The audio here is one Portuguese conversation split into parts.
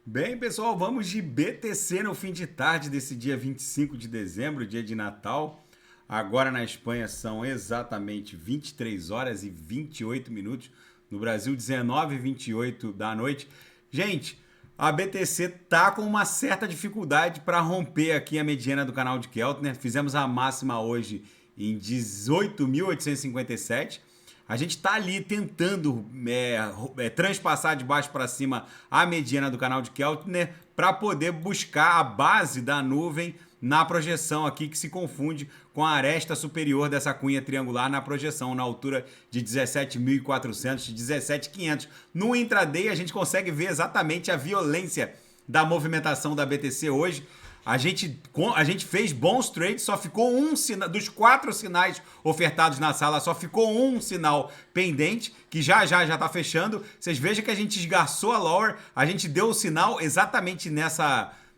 Bem, pessoal, vamos de BTC no fim de tarde desse dia 25 de dezembro, dia de Natal. Agora na Espanha são exatamente 23 horas e 28 minutos. No Brasil, 19 e 28 da noite. Gente, a BTC tá com uma certa dificuldade para romper aqui a mediana do canal de Keltner. Fizemos a máxima hoje em 18.857. A gente está ali tentando transpassar de baixo para cima a mediana do canal de Keltner para poder buscar a base da nuvem na projeção aqui, que se confunde com a aresta superior dessa cunha triangular na projeção, na altura de 17.400, 17.500. No intraday a gente consegue ver exatamente a violência da movimentação da BTC hoje. A gente fez bons trades, só ficou um sinal, dos 4 sinais ofertados na sala, só ficou um sinal pendente, que já está fechando. Vocês vejam que a gente esgarçou a lower, a gente deu o sinal exatamente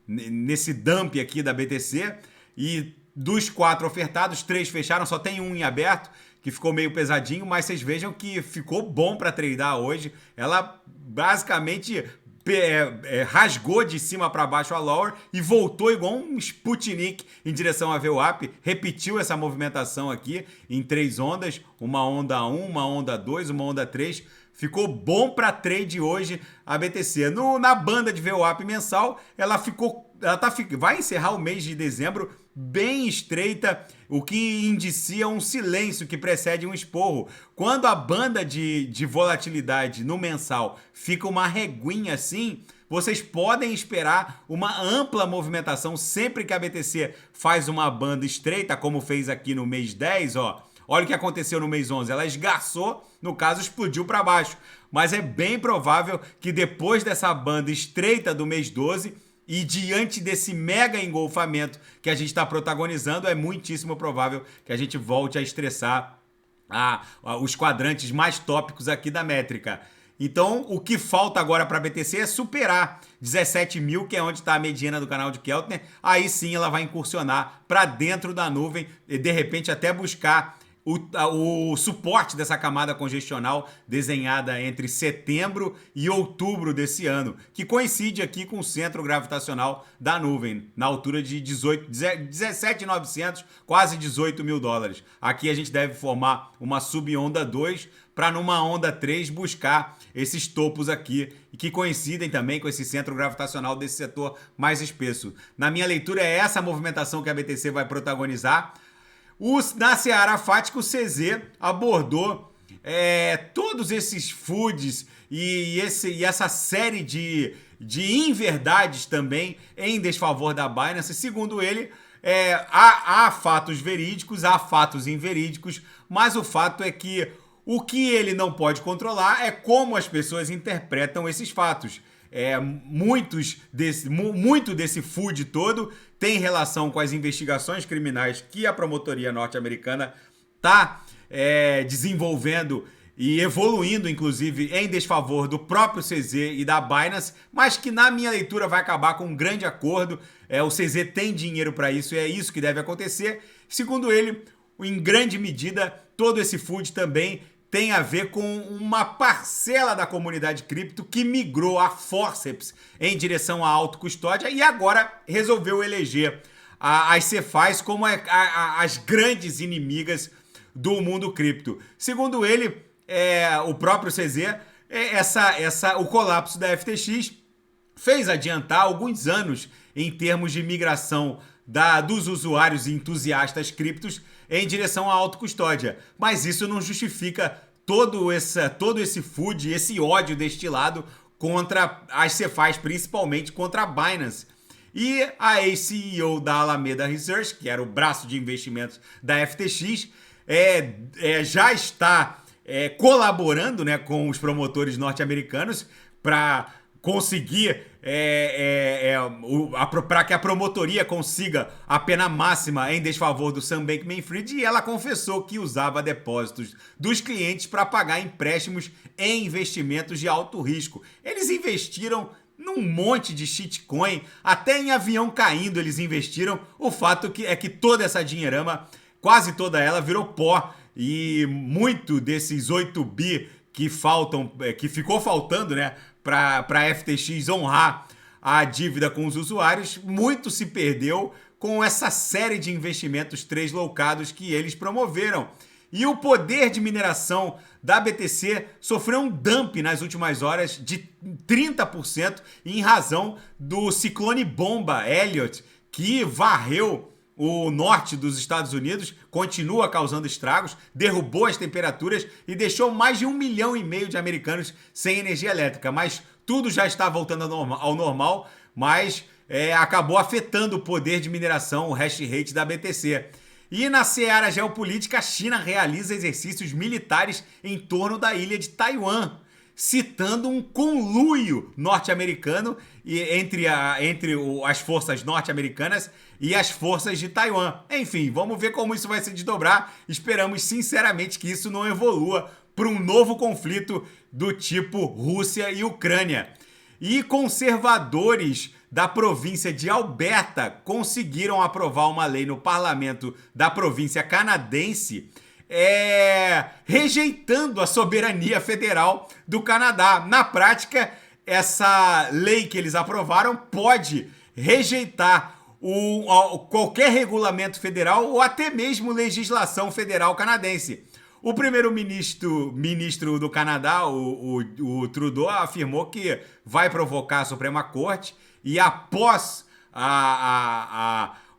nesse dump aqui da BTC, e dos 4 ofertados, 3 fecharam, só tem um em aberto, que ficou meio pesadinho, mas vocês vejam que ficou bom para tradear hoje. Ela basicamente rasgou de cima para baixo a lower e voltou igual um Sputnik em direção a VWAP, repetiu essa movimentação aqui em 3 ondas, uma onda 1, uma onda 2, uma onda 3, ficou bom para trade hoje a BTC. Na banda de VWAP mensal, vai encerrar o mês de dezembro bem estreita, o que indicia um silêncio que precede um esporro. Quando a banda de volatilidade no mensal fica uma reguinha assim, vocês podem esperar uma ampla movimentação sempre que a BTC faz uma banda estreita, como fez aqui no mês 10, ó. Olha o que aconteceu no mês 11, ela esgarçou, no caso explodiu para baixo. Mas é bem provável que depois dessa banda estreita do mês 12, e diante desse mega engolfamento que a gente está protagonizando, é muitíssimo provável que a gente volte a estressar os quadrantes mais tópicos aqui da métrica. Então, o que falta agora para a BTC é superar 17 mil, que é onde está a mediana do canal de Keltner. Aí sim ela vai incursionar para dentro da nuvem e de repente até buscar o suporte dessa camada congestional desenhada entre setembro e outubro desse ano, que coincide aqui com o centro gravitacional da nuvem, na altura de 17.900, quase 18 mil dólares. Aqui a gente deve formar uma subonda 2 para numa onda 3 buscar esses topos aqui, que coincidem também com esse centro gravitacional desse setor mais espesso. Na minha leitura é essa a movimentação que a BTC vai protagonizar. Na Seara Fática, o CZ abordou todos esses foods e essa série de inverdades também em desfavor da Binance. Segundo ele, há fatos verídicos, há fatos inverídicos, mas o fato é que o que ele não pode controlar é como as pessoas interpretam esses fatos. Muito desse food todo tem relação com as investigações criminais que a promotoria norte-americana está desenvolvendo e evoluindo, inclusive, em desfavor do próprio CZ e da Binance, mas que na minha leitura vai acabar com um grande acordo. O CZ tem dinheiro para isso e é isso que deve acontecer. Segundo ele, em grande medida, todo esse food também tem a ver com uma parcela da comunidade cripto que migrou a forceps em direção à autocustódia e agora resolveu eleger as Cephais como as grandes inimigas do mundo cripto. Segundo ele, o próprio CZ, o colapso da FTX fez adiantar alguns anos em termos de migração dos usuários e entusiastas criptos em direção à autocustódia. Mas isso não justifica todo esse food, esse ódio destilado contra as Cephais, principalmente contra a Binance. E a ex-CEO da Alameda Research, que era o braço de investimentos da FTX, já está colaborando, né, com os promotores norte-americanos para conseguir para que a promotoria consiga a pena máxima em desfavor do Sam Bankman-Fried, e ela confessou que usava depósitos dos clientes para pagar empréstimos em investimentos de alto risco. Eles investiram num monte de shitcoin, até em avião caindo eles investiram. O fato é que toda essa dinheirama, quase toda ela, virou pó, e muito desses 8 bi que ficou faltando, né, para a FTX honrar a dívida com os usuários, muito se perdeu com essa série de investimentos translocados que eles promoveram. E o poder de mineração da BTC sofreu um dump nas últimas horas de 30% em razão do ciclone bomba Elliott, que varreu o norte dos Estados Unidos, continua causando estragos, derrubou as temperaturas e deixou mais de 1,5 milhão de americanos sem energia elétrica. Mas tudo já está voltando ao normal, mas acabou afetando o poder de mineração, o hash rate da BTC. E na seara geopolítica, a China realiza exercícios militares em torno da ilha de Taiwan, citando um conluio norte-americano entre as forças norte-americanas e as forças de Taiwan. Enfim, vamos ver como isso vai se desdobrar. Esperamos sinceramente que isso não evolua para um novo conflito do tipo Rússia e Ucrânia. E conservadores da província de Alberta conseguiram aprovar uma lei no parlamento da província canadense rejeitando a soberania federal do Canadá. Na prática, essa lei que eles aprovaram pode rejeitar qualquer regulamento federal ou até mesmo legislação federal canadense. O primeiro-ministro do Canadá, o Trudeau, afirmou que vai provocar a Suprema Corte e após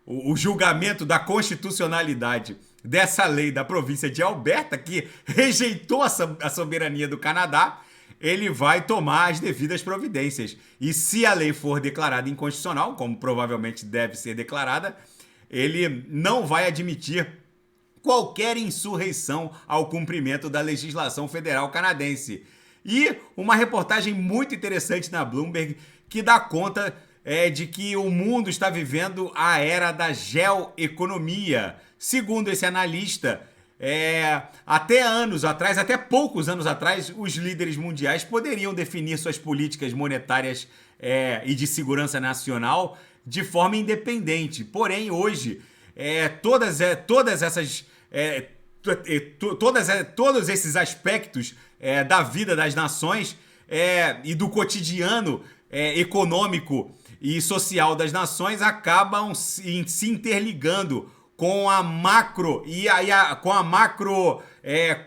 o julgamento da constitucionalidade dessa lei da província de Alberta, que rejeitou a soberania do Canadá, ele vai tomar as devidas providências. E se a lei for declarada inconstitucional, como provavelmente deve ser declarada, ele não vai admitir qualquer insurreição ao cumprimento da legislação federal canadense. E uma reportagem muito interessante na Bloomberg que dá conta de que o mundo está vivendo a era da geoeconomia. Segundo esse analista, até poucos anos atrás, os líderes mundiais poderiam definir suas políticas monetárias e de segurança nacional de forma independente. Porém, hoje, todos esses aspectos da vida das nações e do cotidiano econômico e social das nações acabam se interligando com a macro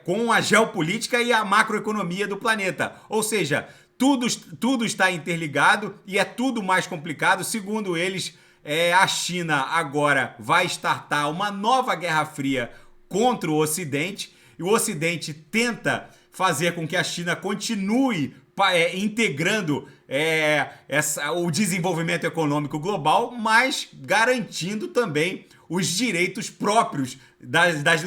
com a geopolítica e a macroeconomia do planeta. Ou seja, tudo está interligado e é tudo mais complicado. Segundo eles, a China agora vai startar uma nova Guerra Fria contra o Ocidente, e o Ocidente tenta fazer com que a China continue integrando o desenvolvimento econômico global, mas garantindo também os direitos próprios das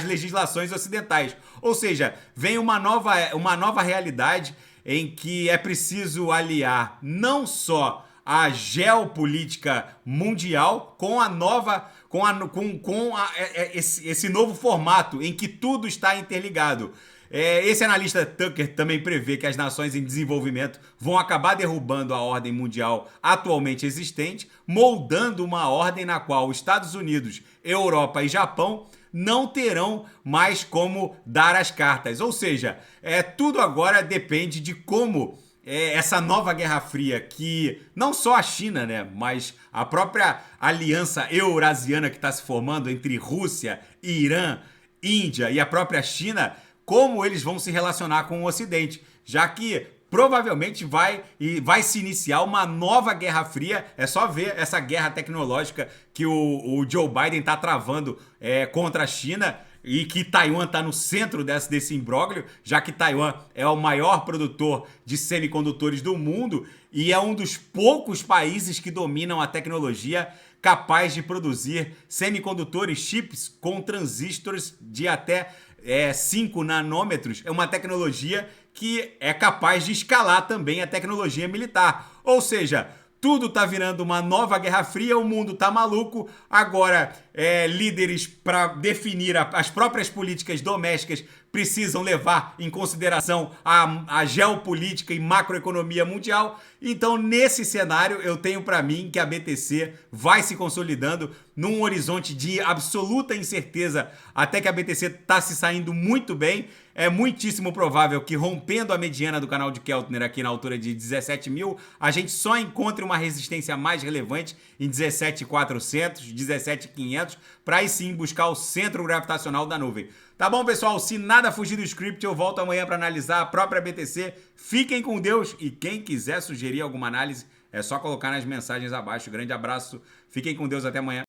legislações ocidentais. Ou seja, vem uma nova realidade em que é preciso aliar não só a geopolítica mundial com esse novo formato em que tudo está interligado. Esse analista Tucker também prevê que as nações em desenvolvimento vão acabar derrubando a ordem mundial atualmente existente, moldando uma ordem na qual os Estados Unidos, Europa e Japão não terão mais como dar as cartas. Ou seja, tudo agora depende de como essa nova Guerra Fria, que não só a China, né, mas a própria aliança eurasiana que está se formando entre Rússia, Irã, Índia e a própria China, como eles vão se relacionar com o Ocidente, já que provavelmente vai se iniciar uma nova Guerra Fria. É só ver essa guerra tecnológica que o Joe Biden está travando contra a China, e que Taiwan está no centro desse imbróglio, já que Taiwan é o maior produtor de semicondutores do mundo e é um dos poucos países que dominam a tecnologia capaz de produzir semicondutores, chips com transistores de até 5 nanômetros. É uma tecnologia que é capaz de escalar também a tecnologia militar. Ou seja, tudo tá virando uma nova Guerra Fria, o mundo tá maluco. Agora, líderes para definir as próprias políticas domésticas precisam levar em consideração a geopolítica e macroeconomia mundial. Então, nesse cenário, eu tenho para mim que a BTC vai se consolidando num horizonte de absoluta incerteza, até que a BTC está se saindo muito bem. é muitíssimo provável que, rompendo a mediana do canal de Keltner aqui na altura de 17 mil, a gente só encontre uma resistência mais relevante em 17.400, 17.500, para aí sim buscar o centro gravitacional da nuvem. Tá bom, pessoal? Se nada fugir do script, eu volto amanhã para analisar a própria BTC. Fiquem com Deus e quem quiser sugerir alguma análise, é só colocar nas mensagens abaixo. Grande abraço, fiquem com Deus, até amanhã.